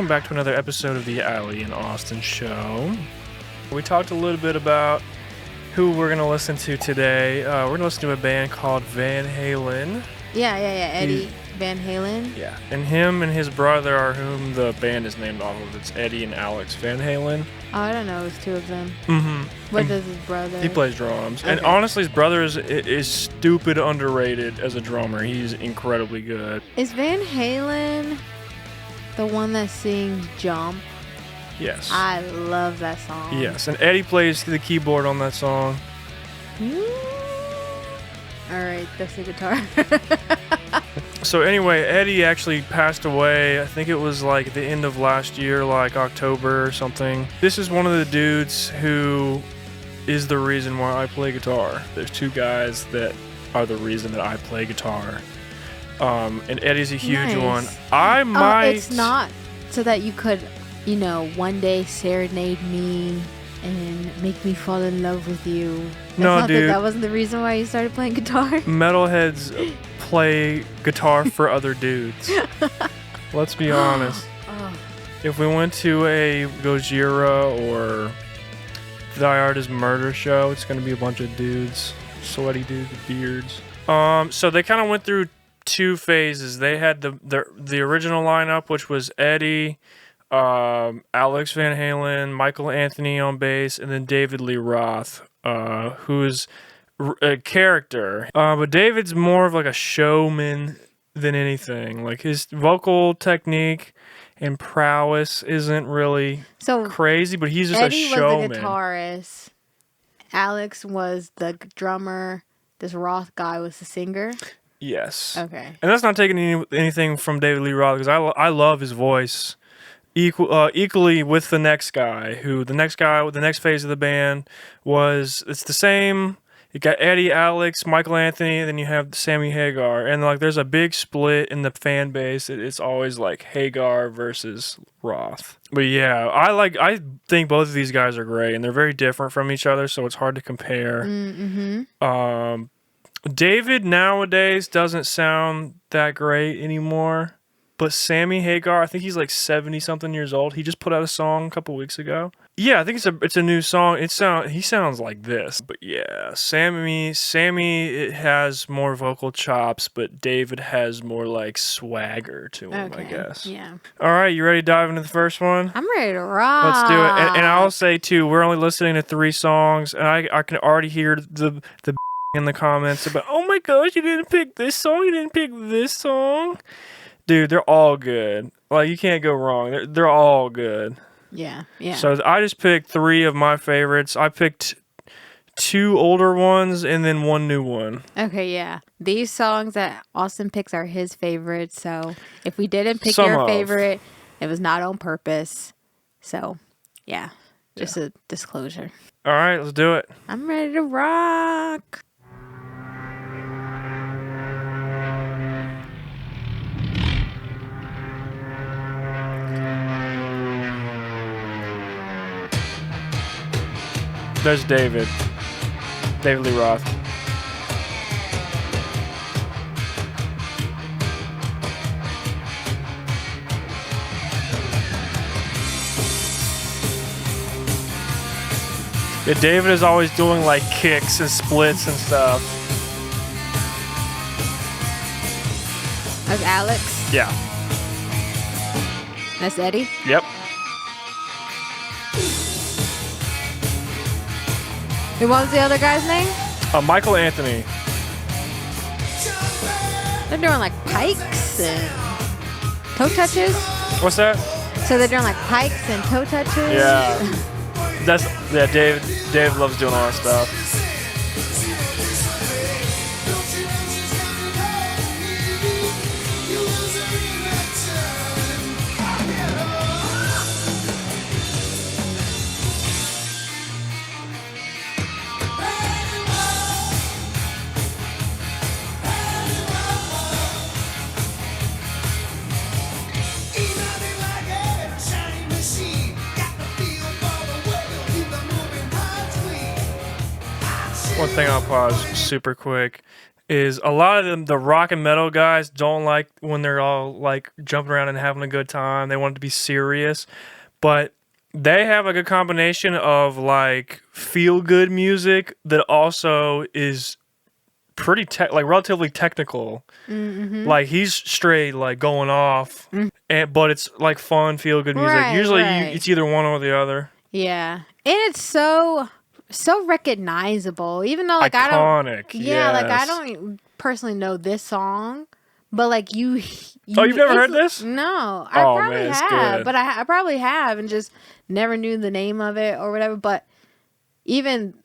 welcome back to another episode of the Alley and Austin Show. We talked a little bit about who we're going to listen to today. We're going to listen to a band called Van Halen. Yeah, Eddie Van Halen. Yeah, and him and his brother are whom the band is named off of. It's Eddie and Alex Van Halen. Oh, I don't know. It's two of them. Mm-hmm. What does his brother? He plays drums. Okay. And honestly, his brother is stupid underrated as a drummer. He's incredibly good. Is Van Halen the one that sings Jump? Yes. I love that song. Yes, and Eddie plays the keyboard on that song. Alright, that's the guitar. So anyway, Eddie actually passed away. I think it was like the end of last year, like October or something. This is one of the dudes who is the reason why I play guitar. There's two guys that are the reason that I play guitar. And Eddie's a huge one. I might... it's not so that you could, one day serenade me and make me fall in love with you. That wasn't the reason why you started playing guitar? Metalheads play guitar for other dudes. Let's be honest. If we went to a Gojira or Die Artist Murder show, it's going to be a bunch of dudes. Sweaty dudes with beards. So they kind of went through two phases. They had the original lineup, which was Eddie, Alex Van Halen, Michael Anthony on bass, and then David Lee Roth, who is a character. But David's more of like a showman than anything. Like his vocal technique and prowess isn't really crazy, but he's just Eddie a showman. Was the guitarist. Alex was the drummer. This Roth guy was the singer. Yes. Okay. And that's not taking anything from David Lee Roth, because I love his voice equally with the next guy, the next phase of the band it's the same. You got Eddie, Alex, Michael Anthony, and then you have Sammy Hagar. And like there's a big split in the fan base. It's always like Hagar versus Roth. But yeah, I think both of these guys are great, and they're very different from each other, so it's hard to compare. Mm-hmm. David nowadays doesn't sound that great anymore. But Sammy Hagar, I think he's like 70-something years old. He just put out a song a couple weeks ago. Yeah, I think it's a new song. He sounds like this. But yeah, Sammy it has more vocal chops, but David has more like swagger to him, I guess. Yeah. All right, you ready to dive into the first one? I'm ready to rock. Let's do it. And I'll say too, we're only listening to 3 songs, and I can already hear the in the comments about, oh my gosh, you didn't pick this song, you didn't pick this song. Dude, they're all good. Like, you can't go wrong. They're all good. Yeah. So I just picked 3 of my favorites. I picked 2 older ones and then 1 new one. Okay, yeah. These songs that Austin picks are his favorites. So if we didn't pick your favorite, it was not on purpose. So, yeah. Just a disclosure. All right, let's do it. I'm ready to rock. There's David Lee Roth. Yeah, David is always doing like kicks and splits and stuff. That's Alex? Yeah. That's Eddie? Yep. What was the other guy's name? Michael Anthony. They're doing like pikes and toe touches. What's that? So they're doing like pikes and toe touches. Yeah. Dave loves doing all that stuff. One thing I'll pause super quick. is a lot of the rock and metal guys don't like when they're all like jumping around and having a good time. They want it to be serious, but they have like a combination of like feel good music that also is pretty like relatively technical. Like he's straight like going off, but it's like fun feel good music. Usually it's either one or the other. Yeah, and it's so recognizable, even though like iconic. Like I don't personally know this song, but like you oh, you've never heard this? No, I probably have, but I probably have and just never knew the name of it or whatever. But even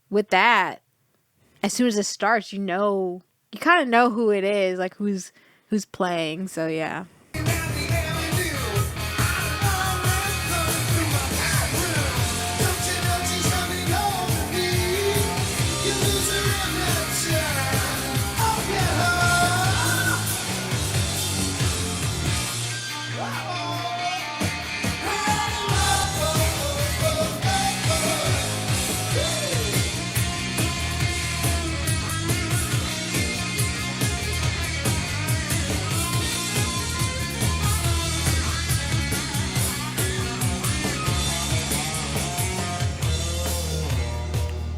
with that, as soon as it starts, you kind of know who it is, like who's playing. So yeah.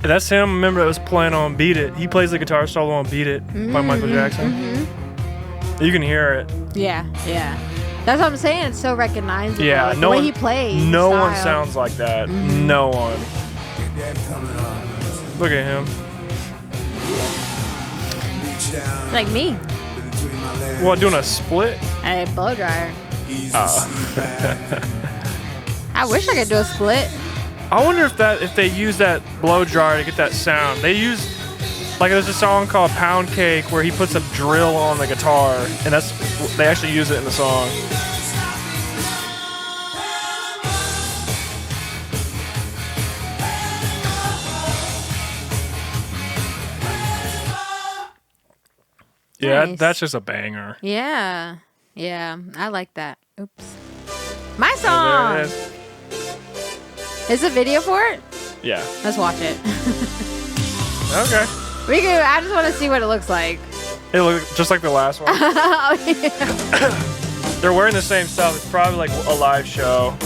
That's him. Remember, that was playing on "Beat It." He plays the guitar solo on "Beat It" by Michael Jackson. You can hear it. Yeah. That's what I'm saying. It's so recognizable. Yeah, like, the way he plays. No one sounds like that. No one. Look at him. Like me. What, doing a split? A blow dryer. I wish I could do a split. I wonder if they use that blow dryer to get that sound. They use, like, there's a song called "Pound Cake" where he puts a drill on the guitar, and they actually use it in the song. Yeah, nice. That's just a banger. Yeah, I like that. Oops, my song. There it is. Is a video for it? Yeah. Let's watch it. Okay. I just want to see what it looks like. It looks just like the last one. Oh, yeah. They're wearing the same stuff. It's probably like a live show.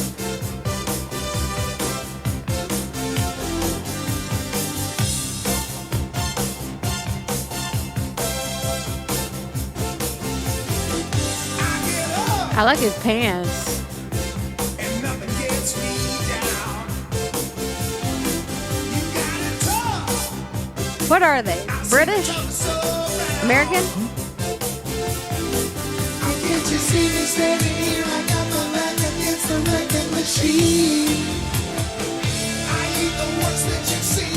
I like his pants. What are they? British? American? Can't you see me standing here? I got my back against the record machine. I eat the works that you see.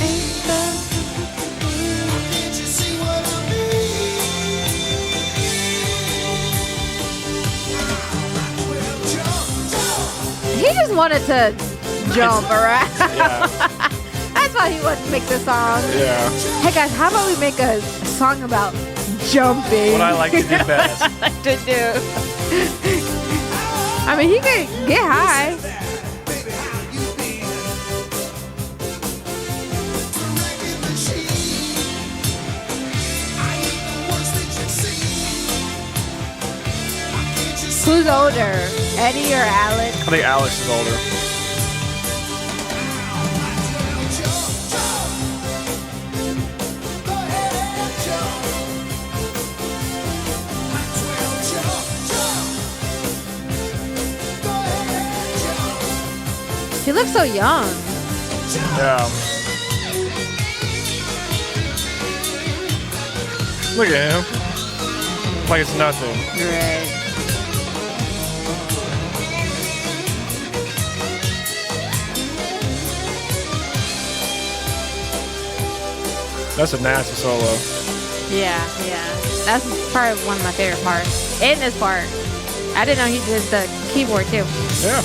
Can't you see what I mean? He just wanted to jump around. Yeah. That's why he wanted to make this song. Yeah. Hey guys, how about we make a song about jumping? What I like to do best. What I like to do. I mean, he could get high. Who's older, Eddie or Alex? I think Alex is older. He looks so young. Yeah. Look at him. Like it's nothing. Right. That's a nasty solo. Yeah. That's probably one of my favorite parts. In this part. I didn't know he did the keyboard too. Yeah.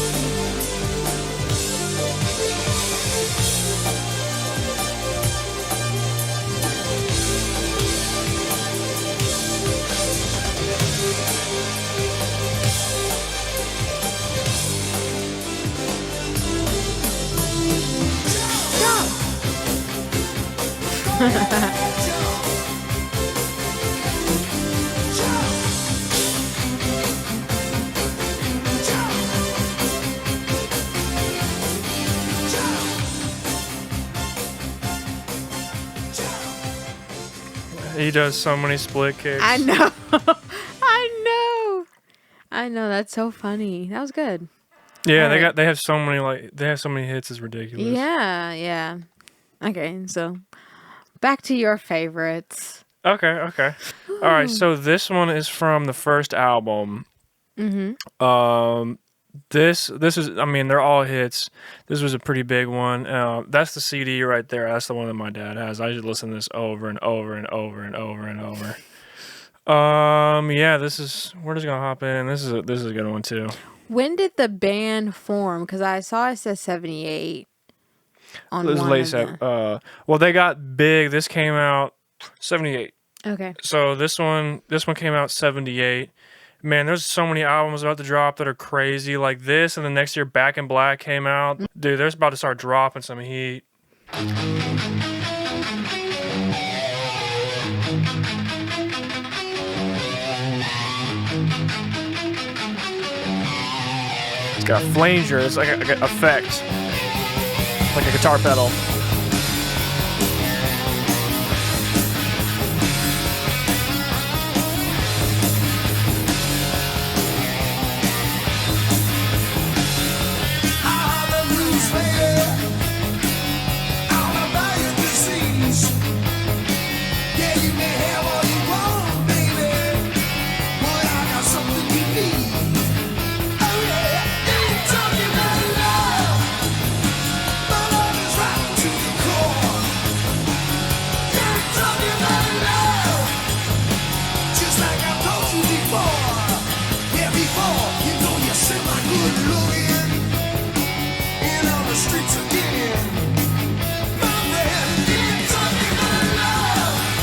He does so many split kicks. I know. I know. That's so funny. That was good. Yeah, they have so many hits. It's ridiculous. Yeah. Okay, so back to your favorites. Okay. All right, so this one is from the first album. This is, I mean, they're all hits. This was a pretty big one. That's the CD right there. That's the one that my dad has. I should listen to this over and over and over and over and over. Yeah, we're just gonna hop in. This is a good one too. When did the band form? Because I saw it says 78 on It was one late of them. well, they got big. This came out 78. Okay. So this one came out 78. Man, there's so many albums about to drop that are crazy, like this, and the next year Back in Black came out. Dude, they're about to start dropping some heat. It's got a flanger. It's like an effect, like a guitar pedal.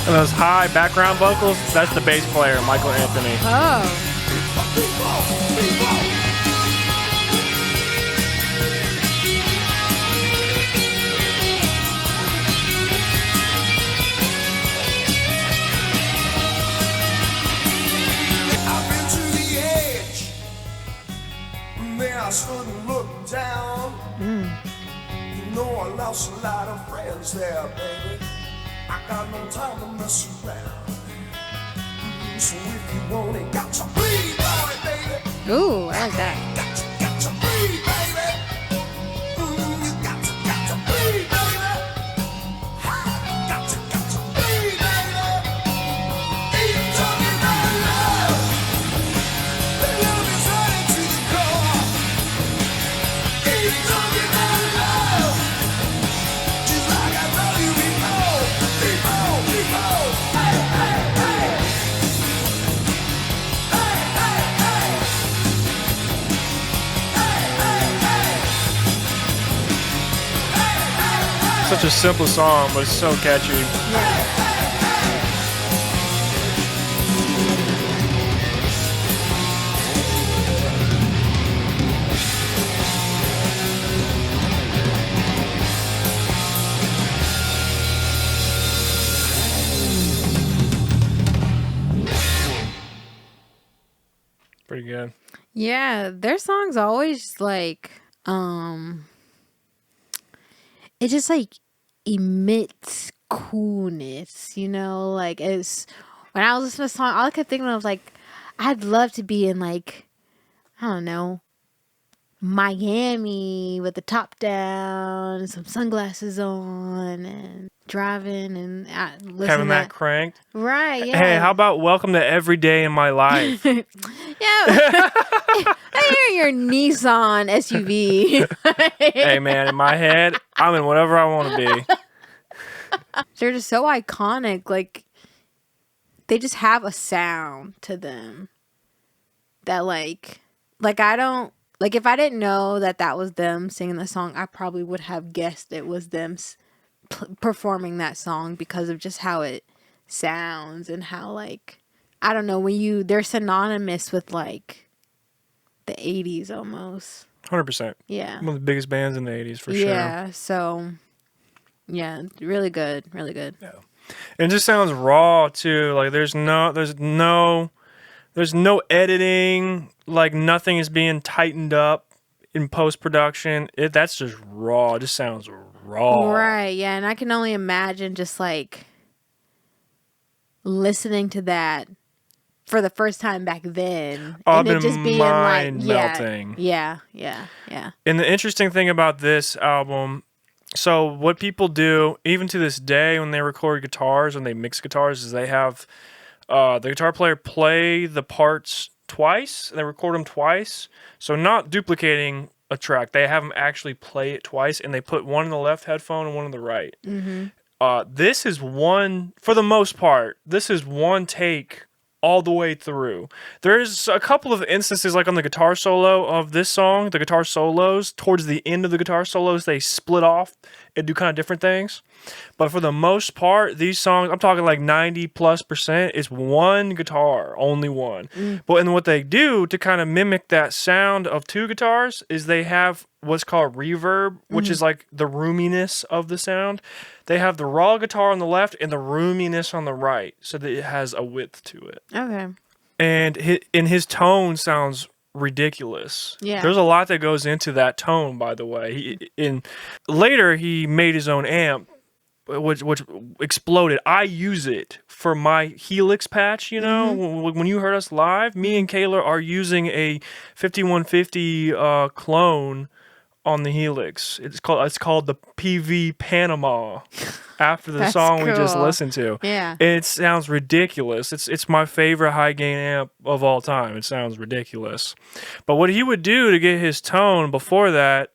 And those high background vocals, that's the bass player, Michael Anthony. Oh. I've been to the edge, then I stood and looked down. You know I lost a lot of friends there, baby. I got no time to mess around. So if you want it, got to bleed, boy, baby. Ooh, I like that. Got to bleed, baby. You got to bleed, baby. Got to bleed, baby. Ain't you talking about love? The love is running to the core. Ain't you talking about love? Just like I told you before. Hey, hey, hey. Hey, hey, hey. Hey, hey, hey. Hey, hey, hey. Such a simple song, but it's so catchy. Pretty good. Yeah, their songs always like it just like emits coolness, you know? Like it's when I was listening to the song, all I kept thinking of like I'd love to be in like I don't know, Miami with the top down and some sunglasses on and driving and listening Having to that cranked. Right, yeah. Hey, how about Welcome to Every Day in My Life? Yeah. I hear your Nissan SUV. Hey, man, in my head, I'm in whatever I want to be. They're just so iconic. Like, they just have a sound to them that, like I don't, like, if I didn't know that was them singing the song, I probably would have guessed it was them performing that song because of just how it sounds and how, like, I don't know, they're synonymous with, like, the 80s almost. 100%. Yeah. One of the biggest bands in the 80s for sure. Yeah, so, yeah, really good, really good. Yeah. And it just sounds raw, too. Like, there's no editing. Like, nothing is being tightened up in post-production. That's just raw. It just sounds raw. Right, yeah, and I can only imagine just, like listening to that for the first time back then, I've and it been just being like, melting. yeah. And the interesting thing about this album, so what people do, even to this day, when they record guitars, when they mix guitars, is they have the guitar player play the parts twice, and they record them twice. So not duplicating a track, they have them actually play it twice, and they put one in the left headphone and one in the right. This is one, for the most part, this is one take all the way through. There's a couple of instances, like on the guitar solo of this song, the guitar solos, towards the end of the guitar solos, they split off and do kind of different things. But for the most part, these songs, I'm talking like 90+%, is one guitar, only one. But and what they do to kind of mimic that sound of two guitars is they have what's called reverb, which is like the roominess of the sound. They have the raw guitar on the left and the roominess on the right, so that it has a width to it. Okay. And his tone sounds ridiculous. Yeah. There's a lot that goes into that tone, by the way. Later, he made his own amp, which exploded. I use it for my Helix patch, you know? When you heard us live, me and Kayla are using a 5150 clone on the Helix. It's called the PV Panama, after the song we just cool. listened to. Yeah. It sounds ridiculous. It's my favorite high gain amp of all time. It sounds ridiculous. But what he would do to get his tone before that,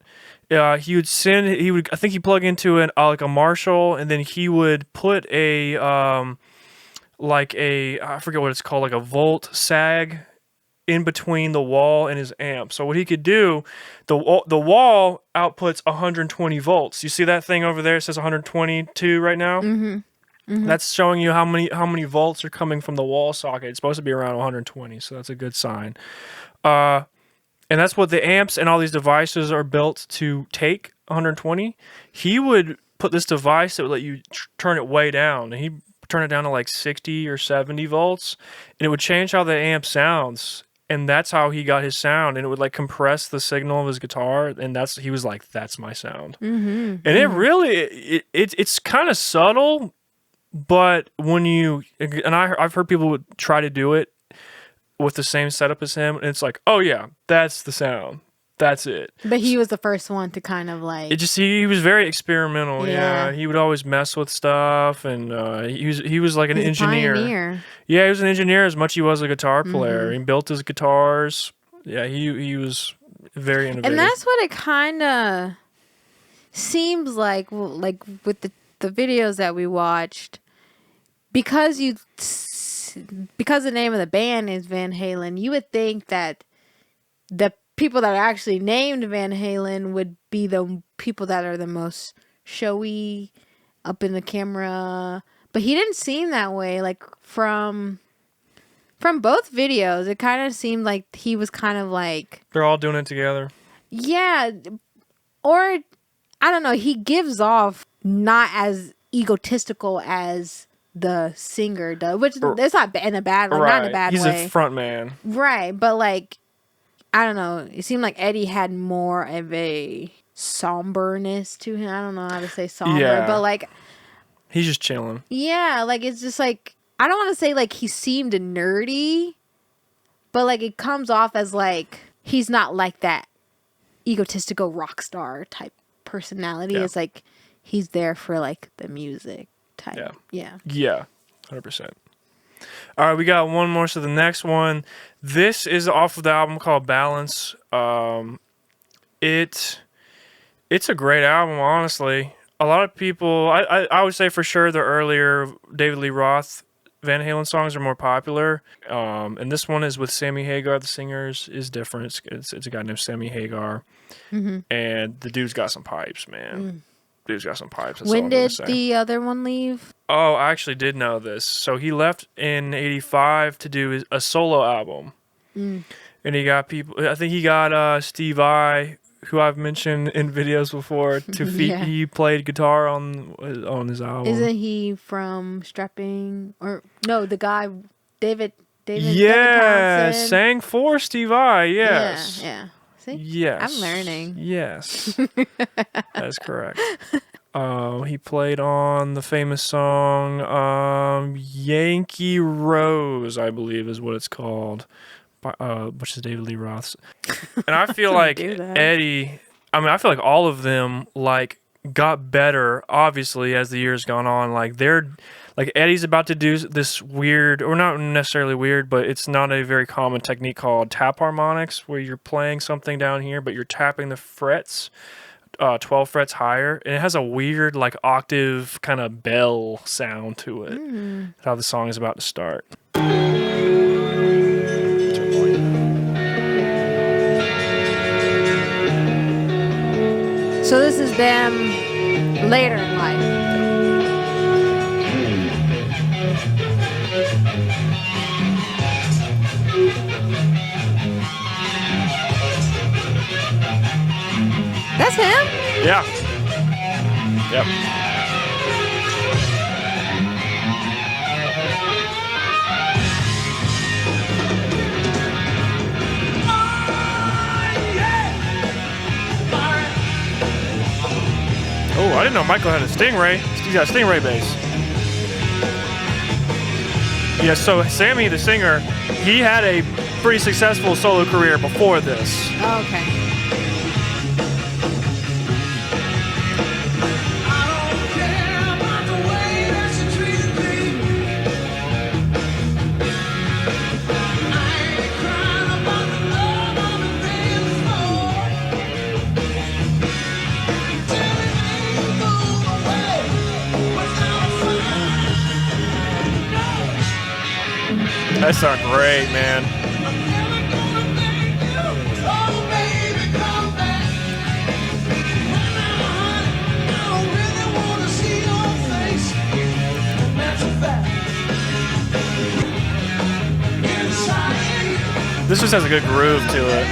I think he'd plug into like a Marshall, and then he would put I forget what it's called, like a volt sag in between the wall and his amp. So what he could do, the wall outputs 120 volts. You see that thing over there? It says 122 right now. That's showing you how many volts are coming from the wall socket. It's supposed to be around 120, so that's a good sign. And that's what the amps and all these devices are built to take, 120. He would put this device that would let you turn it way down, and he'd turn it down to like 60 or 70 volts, and it would change how the amp sounds. And that's how he got his sound, and it would like compress the signal of his guitar, and he was like, "That's my sound." And it really, it's kind of subtle, but I've heard people would try to do it with the same setup as him, and it's like, "Oh yeah, that's the sound. That's it." But he was the first one to kind of like... He was very experimental. Yeah. He would always mess with stuff, and he was like an engineer. Pioneer. Yeah, he was an engineer as much as he was a guitar player. He built his guitars. Yeah, he was very innovative. And that's what it kind of seems like with the videos that we watched, because the name of the band is Van Halen, you would think that the people that are actually named Van Halen would be the people that are the most showy, up in the camera, but he didn't seem that way. Like from both videos, it kind of seemed like he was kind of like, they're all doing it together. Yeah, or I don't know. He gives off not as egotistical as the singer does, which it's not in a bad, like, not in a bad way. He's a front man, right? But like, I don't know. It seemed like Eddie had more of a somberness to him. I don't know how to say somber, but like, he's just chilling. Yeah, like it's just like, I don't want to say like he seemed nerdy, but like it comes off as like he's not like that egotistical rock star type personality. It's like he's there for like the music type. Yeah, 100%. All right, we got one more. So the next one, this is off of the album called Balance. It's a great album, honestly. A lot of people, I would say for sure the earlier David Lee Roth Van Halen songs are more popular. And this one is with Sammy Hagar. The singer is different. It's a guy named Sammy Hagar. And the dude's got some pipes, man. Dude's got some pipes. When did the other one leave? Oh, I actually did know this. So he left in 85 to do a solo album. And he got people, I think he got Steve Vai, who I've mentioned in videos before, he played guitar on his album. Isn't he from Strapping? Or no, the guy David David sang for Steve Vai. Yes. Yeah. See? Yes. I'm learning. Yes. That's correct. He played on the famous song Yankee Rose, I believe is what it's called, which is David Lee Roth's. And I feel like Eddie, I feel like all of them like got better, obviously, as the years gone on. Like Eddie's about to do this weird, or not necessarily weird, but it's not a very common technique called tap harmonics, where you're playing something down here, but you're tapping the frets 12 frets higher, and it has a weird like octave kind of bell sound to it. How the song is about to start. So this is them later in life. That's him? Yeah. Yep. Oh, I didn't know Michael had a Stingray. He's got a Stingray bass. Yeah, so Sammy, the singer, he had a pretty successful solo career before this. Oh, okay. That sounds great, man. This just has a good groove to it.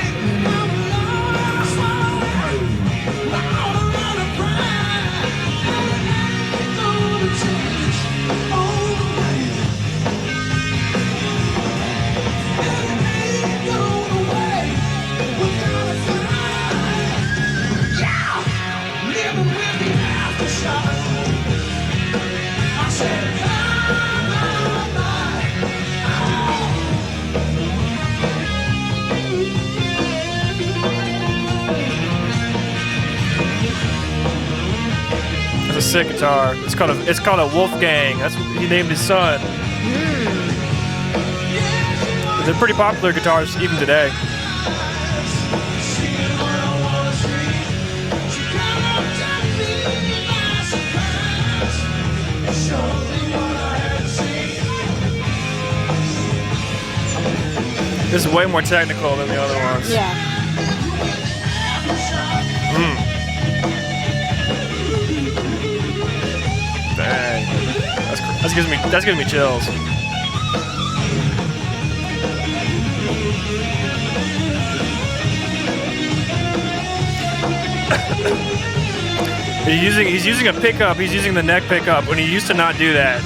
A sick guitar. It's called a Wolfgang. That's what he named his son. They're pretty popular guitars even today. This is way more technical than the other ones. Yeah. Dang. That's giving me chills. He's using a pickup. He's using the neck pickup when he used to not do that.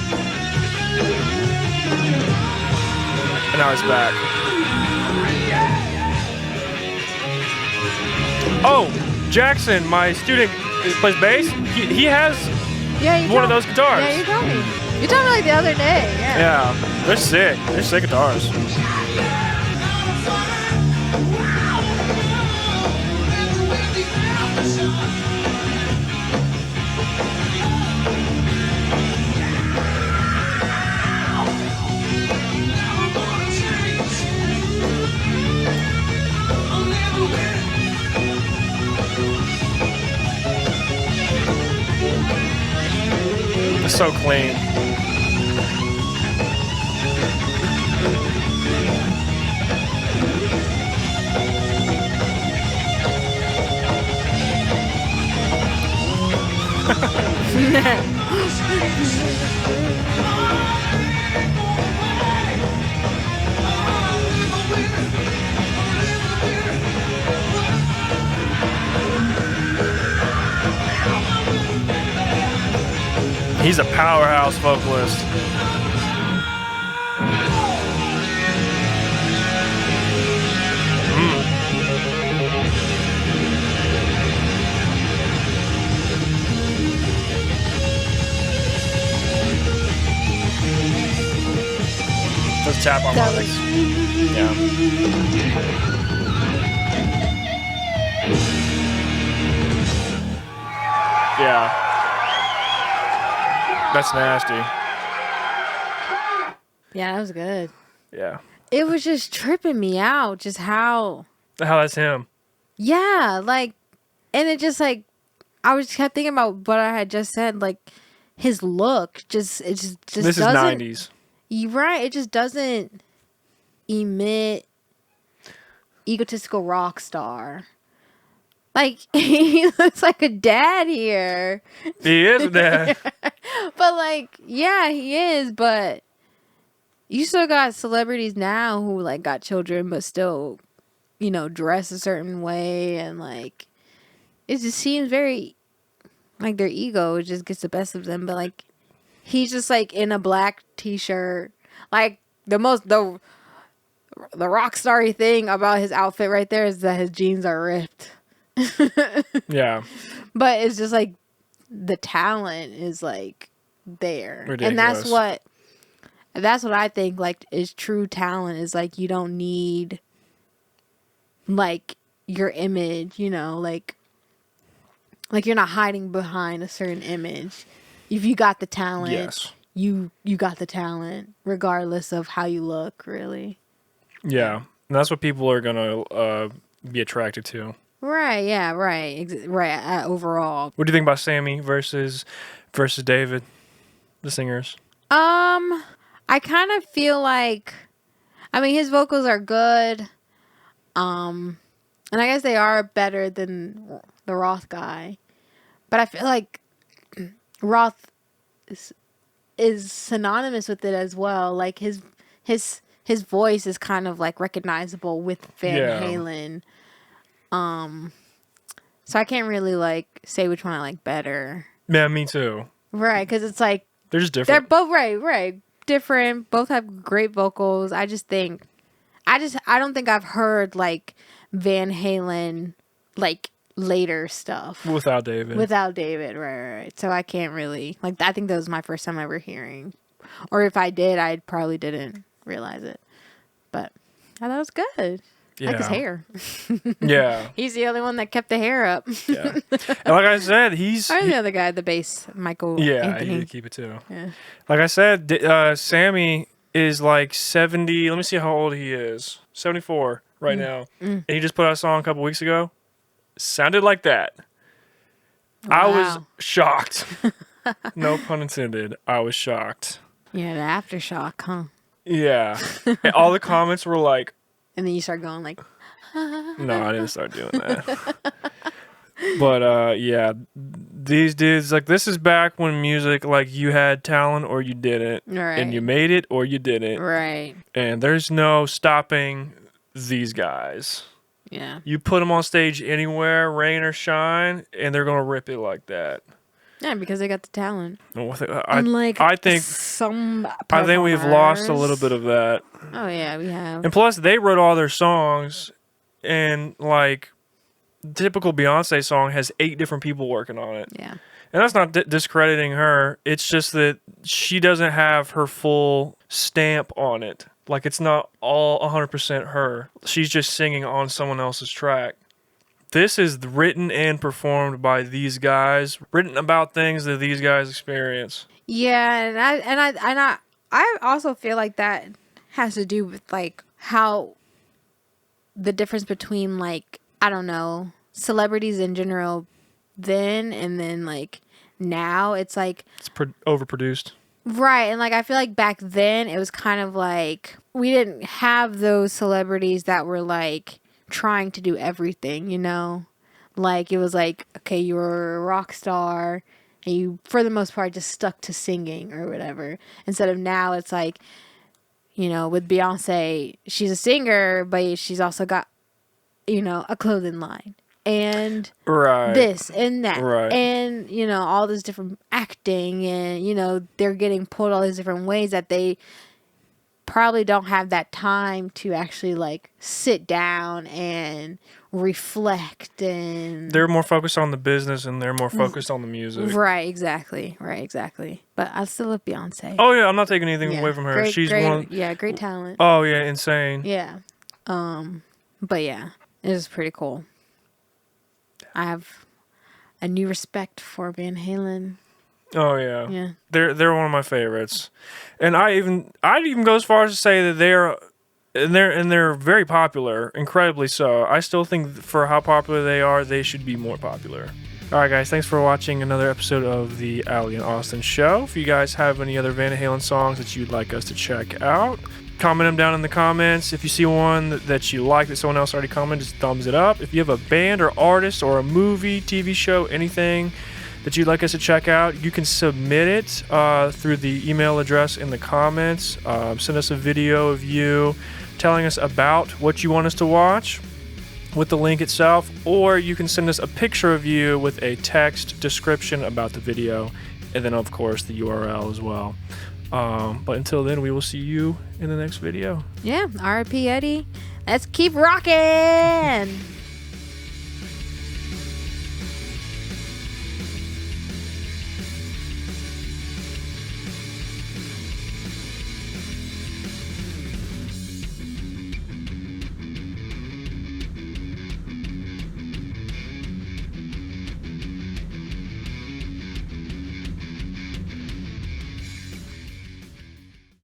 And now he's back. Oh, Jackson, my student who plays bass. He has one of those guitars. Yeah, you told me. You told me like the other day. Yeah. Yeah, they're sick. They're sick guitars. It's so clean. He's a powerhouse vocalist. tap harmonics. Yeah. Yeah. That's nasty. Yeah, that was good. Yeah. It was just tripping me out, just how. How that's him. Yeah, like, and it just like, I was kept thinking about what I had just said, like, his look, it just This doesn't. is 90s. You're right, it just doesn't emit egotistical rock star. Like, he looks like a dad here. He is a dad. But like, yeah, he is, but you still got celebrities now who like got children but still, you know, dress a certain way, and like it just seems very like their ego just gets the best of them. But like he's just like in a black t-shirt. Like the rock starry thing about his outfit right there is that his jeans are ripped. Yeah. But it's just like the talent is like there. Ridiculous. And that's what I think like is true talent, is like you don't need like your image, you know, like you're not hiding behind a certain image. If you got the talent, Yes. you got the talent regardless of how you look, really. Yeah. And that's what people are going to be attracted to. Right, yeah, right. Right, overall. What do you think about Sammy versus David, the singers? I kind of feel like, I mean, his vocals are good. And I guess they are better than the Roth guy. But I feel like Roth is synonymous with it as well. Like his voice is kind of like recognizable with Van Halen. So I can't really like say which one I like better. Yeah, me too. Right, because it's like They're just different. they're both right, different. Both have great vocals. I don't think I've heard like Van Halen like later stuff Without David. right. So I can't really like. I think that was my first time ever hearing, or if I did, I probably didn't realize it. But I thought it was good. Yeah. Like his hair. Yeah. He's the only one that kept the hair up. Yeah. And like I said, he's... Or the other guy, the bass, Michael Anthony. he did keep it too. Yeah. Like I said, Sammy is like 70... Let me see how old he is. 74 right now. And he just put out a song a couple weeks ago. Sounded like that. I was Wow. shocked. No pun intended. I was shocked. Yeah, the Aftershock, huh? Yeah. And all the comments were like... And then you start going like, No, I didn't start doing that. But yeah, these dudes, like, this is back when music, like, you had talent or you didn't. Right. And you made it or you didn't. right. And there's no stopping these guys. Yeah. You put them on stage anywhere, rain or shine, and they're going to rip it like that. Yeah, because they got the talent. I think some we've lost a little bit of that. Oh, yeah, we have. And plus, they wrote all their songs, and like, typical Beyonce song has 8 different people working on it. Yeah. And that's not discrediting her. It's just that she doesn't have her full stamp on it. Like, it's not all 100% her. She's just singing on someone else's track. This is written and performed by these guys, written about things that these guys experience. Yeah, and I also feel like that has to do with like how the difference between like, I don't know, celebrities in general then and then like now. It's like It's overproduced. right, and like I feel like back then it was kind of like we didn't have those celebrities that were like trying to do everything, you know? Like it was like, okay, you were a rock star and you for the most part just stuck to singing or whatever. Instead of now it's like, you know, with Beyonce, she's a singer, but she's also got, you know, a clothing line and Right. this and that. Right. And, you know, all this different acting and, you know, they're getting pulled all these different ways that they probably don't have that time to actually like sit down and reflect and They're more focused on the business and they're more focused on the music. Right, exactly. But I still love Beyonce. Oh yeah, I'm not taking anything away from her. She's great, one. Yeah, great talent. Oh yeah, insane. Yeah. But yeah, it was pretty cool. I have a new respect for Van Halen. Oh yeah. Yeah. They're one of my favorites, and I'd even go as far as to say that they're very popular, incredibly so. I still think for how popular they are, they should be more popular. All right, guys, thanks for watching another episode of the Allie and Austin Show. If you guys have any other Van Halen songs that you'd like us to check out, comment them down in the comments. If you see one that you like that someone else already commented, just thumbs it up. If you have a band or artist or a movie, TV show, anything that you'd like us to check out, you can submit it through the email address in the comments. Send us a video of you telling us about what you want us to watch with the link itself, or you can send us a picture of you with a text description about the video, and then of course the URL as well. But until then, we will see you in the next video. Yeah, R.I.P. Eddie. Let's keep rocking.